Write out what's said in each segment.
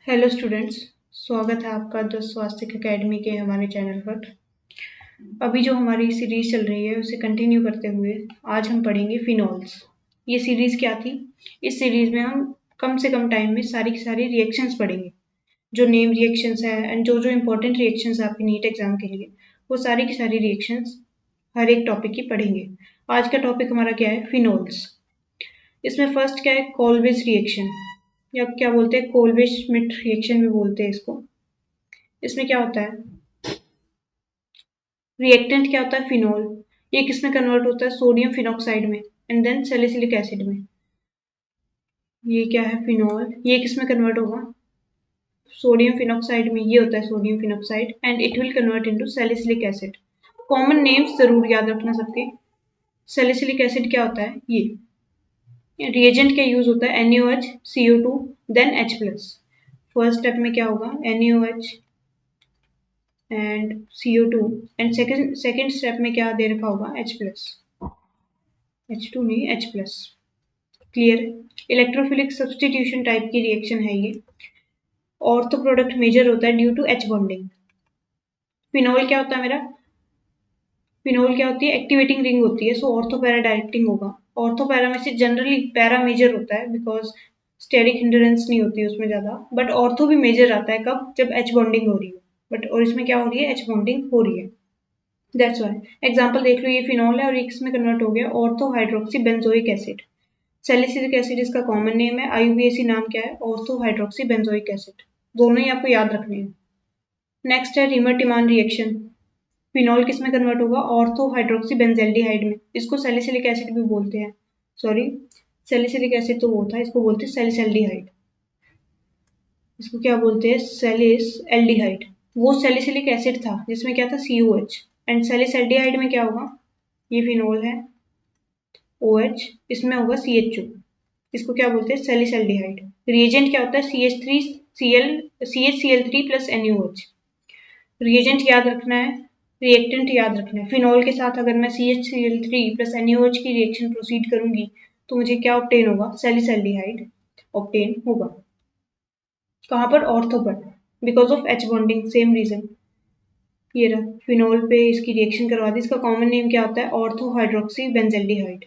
Hello students, स्वागत है आपका द स्वास्तिक एकेडमी के हमारे चैनल पर। अभी जो हमारी सीरीज चल रही है उसे कंटिन्यू करते हुए आज हम पढ़ेंगे फिनॉल्स। ये सीरीज क्या थी? इस सीरीज में हम कम से कम टाइम में सारी की सारी रिएक्शंस पढ़ेंगे, जो नेम रिएक्शंस है एंड जो जो इम्पोर्टेंट रिएक्शंस है आपकी नीट एग्जाम के लिए, वो सारी की सारी रिएक्शंस हर एक टॉपिक की पढ़ेंगे। आज का टॉपिक हमारा क्या है? फिनॉल्स। इसमें फर्स्ट क्या है? कोलवेज रिएक्शन, या क्या बोलते हैं, कोलवेज श्मिट रिएक्शन भी बोलते हैं इसको। इसमें क्या होता है? रिएक्टेंट क्या होता है? फिनॉल। ये किस में कन्वर्ट होता है? सोडियम फिनॉक्साइड में एंड देन सैलिसिलिक एसिड में। ये क्या है? फिनॉल। ये किस में कन्वर्ट होगा? सोडियम फिनॉक्साइड में। ये होता है sodium phenoxide and it will convert into salicylic acid. Common names जरूर याद रखना सबके। सैलिसिलिक एसिड क्या होता है? ये रिएजेंट क्या यूज होता है? NaOH, CO2, then H+। First step में क्या होगा? NaOH and CO2 and second step में क्या दे रखा होगा? H+। H2 नहीं, H+। Clear? Electrophilic substitution type की रिएक्शन है ये। ऑर्थो प्रोडक्ट मेजर होता है due to H bonding. Phenol क्या होता है मेरा? फिनॉल क्या होती है? एक्टिवेटिंग रिंग होती है, सो ऑर्थो पैरा डायरेक्टिंग होगा। ऑर्थो पैरा में से जनरली पैरा मेजर होता है बिकॉज स्टेरिक हिंड्रेंस नहीं होती उसमें ज्यादा, बट ऑर्थो भी मेजर आता है कब? जब H बॉन्डिंग हो रही हो। बट और इसमें क्या हो रही है? H बॉन्डिंग हो रही है, दैट्स वाई। एग्जाम्पल देख लो, ये फिनॉल है और एक इसमें कन्वर्ट हो गया ortho hydroxy benzoic acid. Salicylic acid इसका कॉमन नेम है, IUPAC नाम क्या है? Ortho hydroxy benzoic acid. दोनों ही आपको याद रखने हैं। नेक्स्ट है रीमर-टिमान रिएक्शन। फिनॉल किस में कन्वर्ट होगा? ऑर्थो हाइड्रोक्सी बेंजेल्डिहाइड में। इसको सैलिसिलिक एसिड भी बोलते हैं। सॉरी, सैलिसिलिक एसिड तो वो था, इसको बोलते हैं सैलिसल्डिहाइड। इसको क्या बोलते हैं? सैलिस एल्डिहाइड। वो सैलिसिलिक एसिड था जिसमें क्या था? COH। एंड सैलिसल्डिहाइड में क्या होगा? ये फिनॉल है, OH, इसमें होगा CHO। इसको क्या बोलते हैं? सैलिसल्डिहाइड। रिएजेंट क्या होता है? CH3 plus NaOH। रिएजेंट याद रखना है, रिएक्टेंट याद रखना है। फिनॉल के साथ अगर मैं CHCl3 प्लस NaOH की रिएक्शन प्रोसीड करूंगी तो मुझे क्या ऑब्टेन होगा? सैलिसल्डिहाइड ऑब्टेन होगा। कहाँ पर? ऑर्थो पर, because of H bonding, same reason. ये रहा, फिनॉल पे इसकी रिएक्शन करवा दी। इसका कॉमन नेम क्या होता है? Ortho hydroxy benzaldehyde.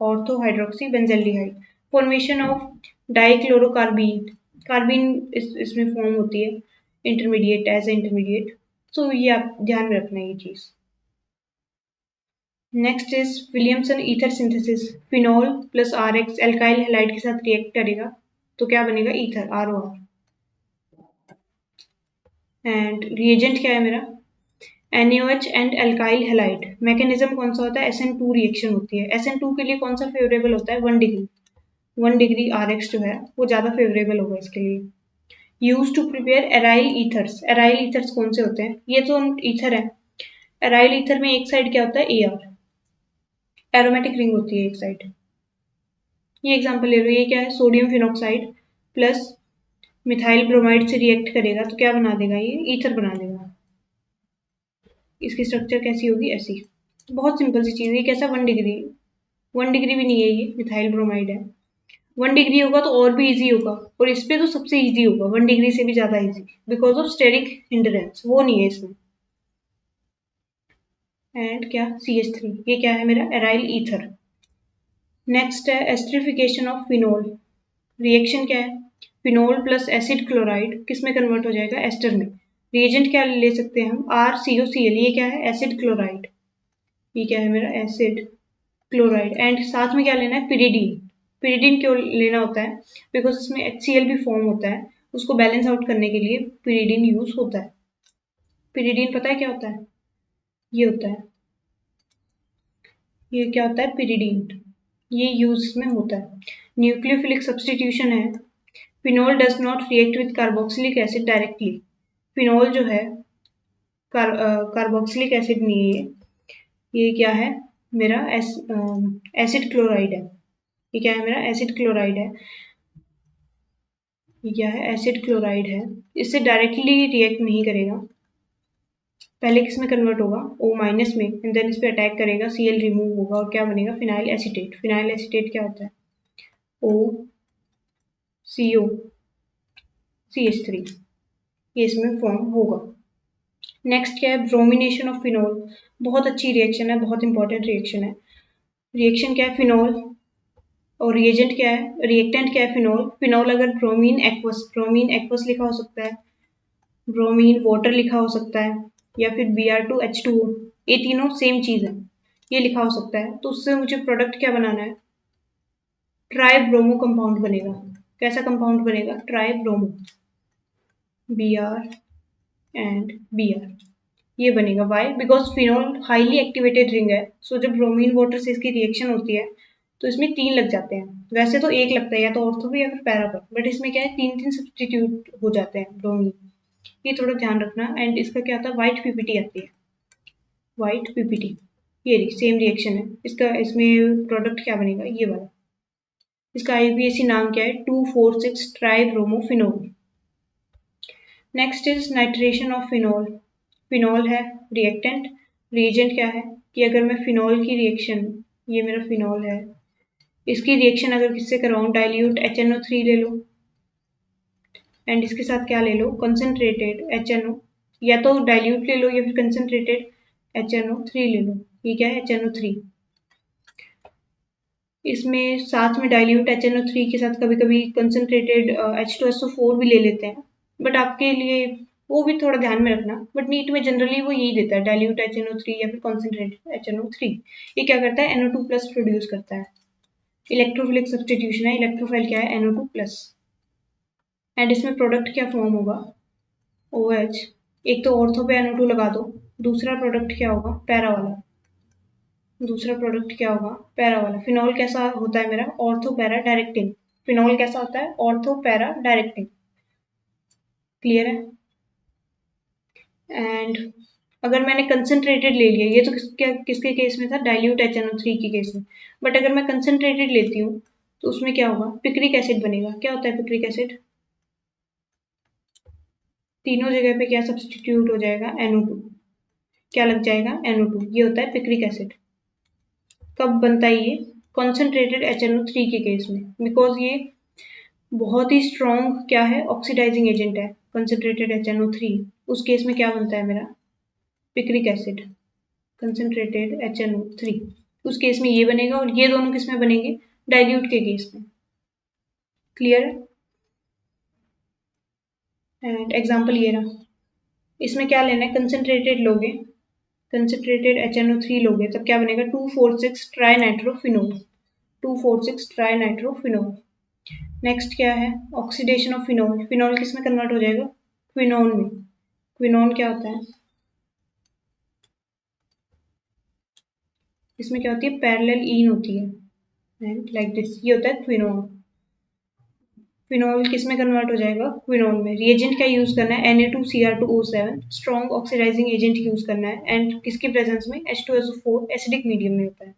Ortho hydroxy benzaldehyde. Formation of डाइक्लोरोकार्बीन। Carbene इसमें फॉर्म होती है इंटरमीडिएट, एज ए इंटरमीडिएट। सो ये आप ध्यान में रखना है ये चीज। Next is Williamson ether synthesis. Phenol plus RX alkyl halide के साथ रिएक्ट करेगा तो क्या बनेगा? Ether, ROR। एंड रिएजेंट क्या है मेरा? NaOH and alkyl halide. Mechanism कौन सा होता है? SN2 रिएक्शन होती है। SN2 के लिए कौन सा फेवरेबल होता है? 1 डिग्री। 1 डिग्री RX जो है वो ज्यादा फेवरेबल होगा इसके लिए। Use to prepare aryl ethers. Aryl ethers कौन से होते हैं? ये तो ईथर है। एराइल ईथर में एक साइड क्या होता है? AR, एरोमेटिक रिंग होती है एक साइड। ये एग्जांपल ले लो, ये क्या है? Sodium phenoxide plus methyl bromide से रिएक्ट करेगा तो क्या बना देगा? ये ईथर बना देगा। इसकी स्ट्रक्चर कैसी होगी? ऐसी। बहुत सिंपल सी चीज है। ये कैसा? 1 डिग्री। 1 डिग्री भी नहीं है, ये मिथाइल ब्रोमाइड है। 1 डिग्री होगा तो और भी इजी होगा, और इस पे तो सबसे इजी होगा, 1 डिग्री से भी ज्यादा easy, because of steric hindrance. वो नहीं है इसमें। एंड क्या? CH3। ये क्या है मेरा? Aryl ether. नेक्स्ट है एस्टरिफिकेशन ऑफ फिनॉल। रिएक्शन क्या है? फिनॉल प्लस एसिड क्लोराइड किस में कन्वर्ट हो जाएगा? एस्टर में। रिएजेंट क्या ले सकते हैं हम? RCOCl। ये क्या है? Acid chloride. ये क्या है मेरा? Acid chloride. एंड साथ में क्या लेना है? पिरिडीन। पिरिडीन क्यों लेना होता है? बिकॉज इसमें HCl भी फॉर्म होता है, उसको बैलेंस आउट करने के लिए पिरिडीन यूज होता है। पिरिडीन पता है क्या होता है? ये होता है, ये क्या होता है? पिरिडीन। ये यूज में होता है। न्यूक्लियोफिलिक सब्सटीट्यूशन है। Phenol does not react with carboxylic acid directly. Phenol जो है कार्बोक्सिलिक एसिड नहीं है, ये क्या है मेरा? एसिड क्लोराइड है। ये क्या है मेरा? एसिड क्लोराइड है। ये क्या है? एसिड क्लोराइड है। इससे डायरेक्टली रिएक्ट नहीं करेगा, पहले किस में कन्वर्ट होगा? O माइनस में, एंड देन इस पे अटैक करेगा, Cl रिमूव होगा और क्या बनेगा? Phenyl acetate. फिनाइल एसीटेट क्या होता है? O CO CH3, ये इसमें फॉर्म होगा। नेक्स्ट क्या है, ब्रोमिनेशन ऑफ फिनोल। बहुत अच्छी रिएक्शन है, बहुत इंपॉर्टेंट रिएक्शन है। रिएक्शन क्या है, फिनोल, और रिएजेंट क्या है, रिएक्टेंट क्या है, फिनोल। फिनोल अगर ब्रोमीन एक्वस लिखा हो सकता है, ब्रोमीन वाटर लिखा हो सकता है, या फिर Br2H2O, ये तीनों सेम चीज है, ये लिखा हो सकता है। तो उससे मुझे प्रोडक्ट क्या बनाना है, ट्राई ब्रोमो कंपाउंड बनेगा। कैसा कंपाउंड बनेगा, tribromo, Br and Br, ये बनेगा। Why, because phenol highly activated ring है, सो जब ब्रोमीन वाटर से इसकी रिएक्शन होती है तो इसमें 3 लग जाते हैं। वैसे तो 1 लगता है, या तो ऑर्थो पे या फिर पैरा पर, बट इसमें क्या है 3 सब्सटीट्यूट हो जाते हैं ब्रोमीन, ये थोड़ा ध्यान रखना। एंड इसका क्या आता है, व्हाइट पीपीटी आती है, व्हाइट पीपीटी, ये सेम रिएक्शन है इसका। इसमें प्रोडक्ट क्या बनेगा, ये वाला। इसका IUPAC नाम क्या है, 2,4,6 try bromophenol. Next is nitration of phenol. Phenol है रिएक्टेंट, रिएजेंट क्या है कि अगर मैं फिनोल की रिएक्शन, ये मेरा फिनोल है, इसकी रिएक्शन अगर किससे करवाऊं, डाइल्यूट HNO3 ले लो, एंड इसके साथ क्या ले लो, कंसनट्रेटेड HNO, या तो डाइल्यूट ले लो या फिर कंसनट्रेटेड HNO3 ले लो। ये क्या है, HNO3। इसमें साथ में डाइल्यूट HNO3 के साथ कभी कभी कंसनट्रेटेड H2SO4 भी ले लेते हैं, बट आपके लिए वो भी थोड़ा ध्यान में रखना। बट नीट में जनरली वो यही देता है, डाइल्यूट HNO3 या फिर कंसनट्रेटेड HNO3। ये क्या करता है, NO2 प्लस प्रोड्यूस करता है, इलेक्ट्रोफिलिक सब्सटीट्यूशन है, इलेक्ट्रोफाइल क्या है, NO2 प्लस। एंड इसमें प्रोडक्ट क्या फॉर्म होगा, OH। एक तो ऑर्थो पे NO2 लगा दो, दूसरा प्रोडक्ट क्या होगा, पैरा वाला, दूसरा प्रोडक्ट क्या होगा, पैरा वाला। फिनोल कैसा होता है मेरा, ऑर्थो पैरा डायरेक्टिंग। फिनोल कैसा होता है, ऑर्थो पैरा डायरेक्टिंग, क्लियर है। एंड अगर मैंने कंसनट्रेटेड ले लिया, ये तो किसके केस में था, डाइल्यूट HNO3 के केस में, बट अगर मैं कंसनट्रेटेड लेती हूँ तो उसमें क्या होगा, पिक्रिक एसिड बनेगा। क्या होता है पिक्रिक एसिड, तीनों जगह पे क्या सब्सटीट्यूट हो जाएगा, NO2, क्या लग जाएगा, NO2, ये होता है पिक्रिक एसिड। कब बनता है ये, कॉन्सेंट्रेटेड HNO3 के केस में, बिकॉज ये बहुत ही स्ट्रॉन्ग क्या है, ऑक्सीडाइजिंग एजेंट है, कंसनट्रेटेड HNO3। उस केस में क्या बनता है मेरा, पिक्रिक एसिड, कंसनट्रेटेड HNO3, उस केस में ये बनेगा। और ये दोनों किस में बनेंगे, डाइल्यूट के केस में, क्लियर है। एंड एग्जाम्पल ये रहा, इसमें क्या लेना है, कंसनट्रेटेड लोगे, कंसनट्रेटेड HNO3 लोगे, तब क्या बनेगा, 2,4,6 try nitrophenol, 2,4,6 try nitrophenol. Next क्या है, ऑक्सीडेशन ऑफ फिनोल। फिनोल किस में कन्वर्ट हो जाएगा, क्विनोन में। क्विनोन क्या होता है, इसमें क्या होती है, पैरेलल ईन होती है, एंड लाइक दिस, ये होता है क्विनोन। फिनोल किस में कन्वर्ट हो जाएगा, क्विनोन में। रिएजेंट क्या यूज करना है, Na2Cr2O7, strong oxidising agent use करना है, एंड किसकी प्रेजेंस में, H2SO4 एसिडिक मीडियम में होता है।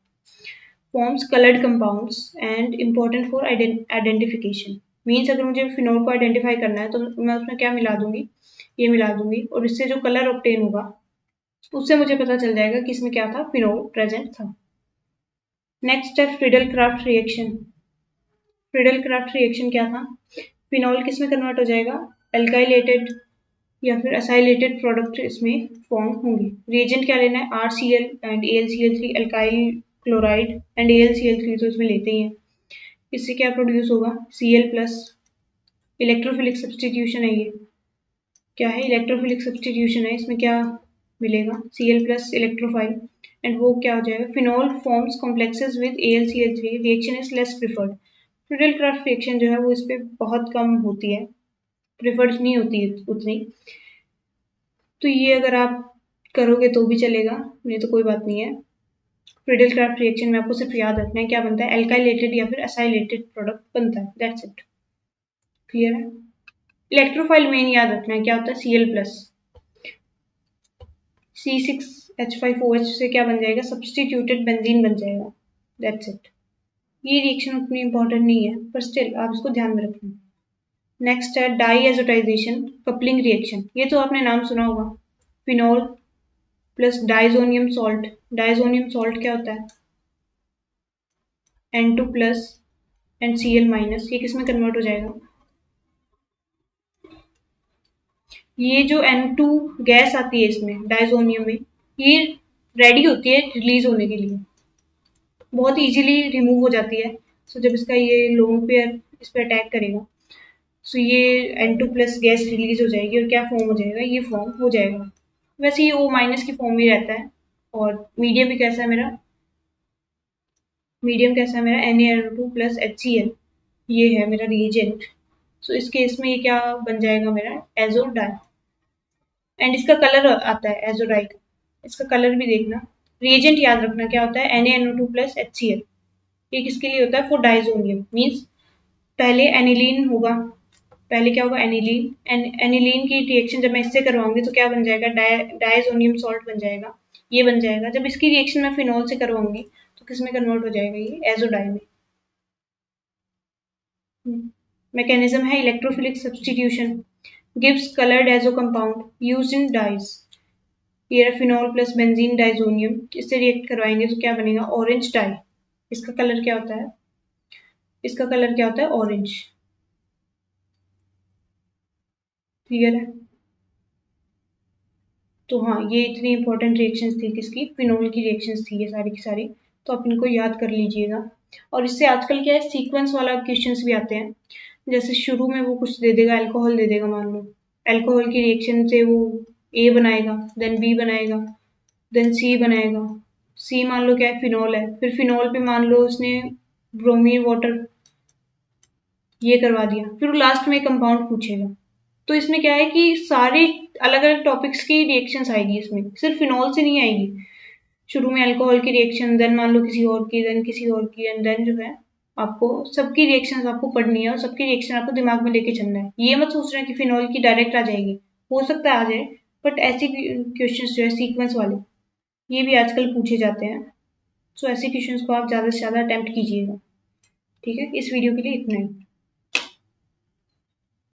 Forms coloured compounds and important for identification. Means अगर मुझे फिनोल को आइडेंटिफाई करना है तो मैं उसमें क्या मिला दूंगी, ये मिला दूंगी, और इससे जो कलर ऑब्टेन होगा उससे मुझे पता चल जाएगा कि इसमें क्या था, फिनोल प्रेजेंट था। नेक्स्ट है Friedel craft reaction. Friedel craft reaction क्या था, फिनोल किस में कन्वर्ट हो जाएगा, एल्काइलेटेड या फिर असाइलेटेड प्रोडक्ट इसमें फॉर्म होंगे। रिएजेंट क्या लेना है, RCl and AlCl3, alkyl chloride and AlCl3 तो इसमें लेते ही हैं। इससे क्या प्रोड्यूस होगा, Cl प्लस, इलेक्ट्रोफिलिक सब्सटीट्यूशन है ये, क्या है, इलेक्ट्रोफिलिक सब्सटीट्यूशन है। इसमें क्या मिलेगा, Cl प्लस इलेक्ट्रोफाइल, एंड वो क्या हो जाएगा, phenol forms complexes with AlCl3, reaction is less preferred. Friedel craft reaction जो है वो इस पे बहुत कम होती है, प्रिफर्ड नहीं होती है उतनी। तो ये अगर आप करोगे तो भी चलेगा, नहीं तो कोई बात नहीं है। फ्रीडल क्राफ्ट रिएक्शन में आपको सिर्फ याद रखना है क्या बनता है, एल्काइलेटेड या फिर असाइलेटेड प्रोडक्ट बनता है, दैट्स इट, क्लियर है। इलेक्ट्रोफाइल मेन याद रखना है क्या होता है, Cl प्लस, C6H5OH से क्या बन जाएगा, सब्सटीट्यूटेड बेंजीन बन जाएगा, दैट्स इट। ये रिएक्शन उतनी इंपॉर्टेंट नहीं है, पर स्टिल आप इसको ध्यान में रखना। नेक्स्ट है डाईएजोटाइजेशन कपलिंग रिएक्शन। ये तो आपने नाम सुना होगा, phenol plus diazonium salt. Diazonium salt क्या होता है, N2 plus and Cl minus, ये किस में कन्वर्ट हो जाएगा, ये जो N2 गैस आती है इसमें डाइजोनियम में, ये रेडी होती है रिलीज होने के लिए, बहुत इजीली रिमूव हो जाती है। सो जब इसका ये लोन पेयर इस पर अटैक करेगा, सो ये N2 प्लस गैस रिलीज हो जाएगी और क्या फॉर्म हो जाएगा, ये फॉर्म हो जाएगा। वैसे ये O माइनस की फॉर्म में रहता है। और मीडियम भी कैसा है मेरा, Na2 प्लस HCl, ये है मेरा रिएजेंट। सो इस केस में ये क्या बन जाएगा मेरा, एजो डाई। एंड इसका कलर आता है एजो डाई का, इसका कलर भी देखना। रिएजेंट याद रखना क्या होता है, Na2 प्लस HCl। ये किसके लिए होता है, फॉर डाइजोनियम, मीन्स पहले एनिलीन होगा, पहले क्या होगा, एनिलीन। एनिलीन की रिएक्शन जब मैं इससे करवाऊंगी तो क्या बन जाएगा, डायजोनियम सॉल्ट बन जाएगा, ये बन जाएगा। जब इसकी रिएक्शन मैं फिनॉल से करवाऊंगी तो किस में कन्वर्ट हो जाएगा, ये एजोडाई में। मैकेनिज्म है electrophilic substitution, gives coloured azo compound used in dyes. ये फिनॉल प्लस बेंजीन डाइजोनियम, इससे रिएक्ट करवाएंगे तो क्या बनेगा, ऑरेंज डाई। इसका कलर क्या होता है, इसका कलर क्या होता है, ऑरेंज। क्लियर है। तो हाँ, ये इतनी इंपॉर्टेंट रिएक्शंस थी किसकी, फिनोल की रिएक्शंस थी ये सारी की सारी। तो आप इनको याद कर लीजिएगा। और इससे आजकल क्या है, सीक्वेंस वाला क्वेश्चंस भी आते हैं। जैसे शुरू में वो कुछ दे देगा, अल्कोहल दे देगा मान लो, अल्कोहल की रिएक्शन से वो ए बनाएगा, देन बी बनाएगा, देन सी बनाएगा। सी मान लो क्या है, फिनॉल है, फिर फिनॉल पे मान लो उसने ब्रोमीन वाटर ये करवा दिया, फिर वो लास्ट में कंपाउंड पूछेगा। तो इसमें क्या है कि सारे अलग अलग टॉपिक्स की रिएक्शंस आएगी, इसमें सिर्फ फिनॉल से नहीं आएगी। शुरू में अल्कोहल की रिएक्शन, देन मान लो किसी और की, देन किसी और की, एंड देन जो है आपको सबकी रिएक्शन आपको पढ़नी है और सबकी रिएक्शन आपको दिमाग में लेके चलना है। ये मत सोच रहे कि फिनॉल की डायरेक्ट आ जाएगी, हो सकता है आ जाए, बट ऐसे क्वेश्चन जो है सीक्वेंस वाले, ये भी आजकल पूछे जाते हैं। सो ऐसे क्वेश्चन को आप ज़्यादा से ज़्यादा अटेम्प्ट कीजिएगा। ठीक है, इस वीडियो के लिए इतना ही।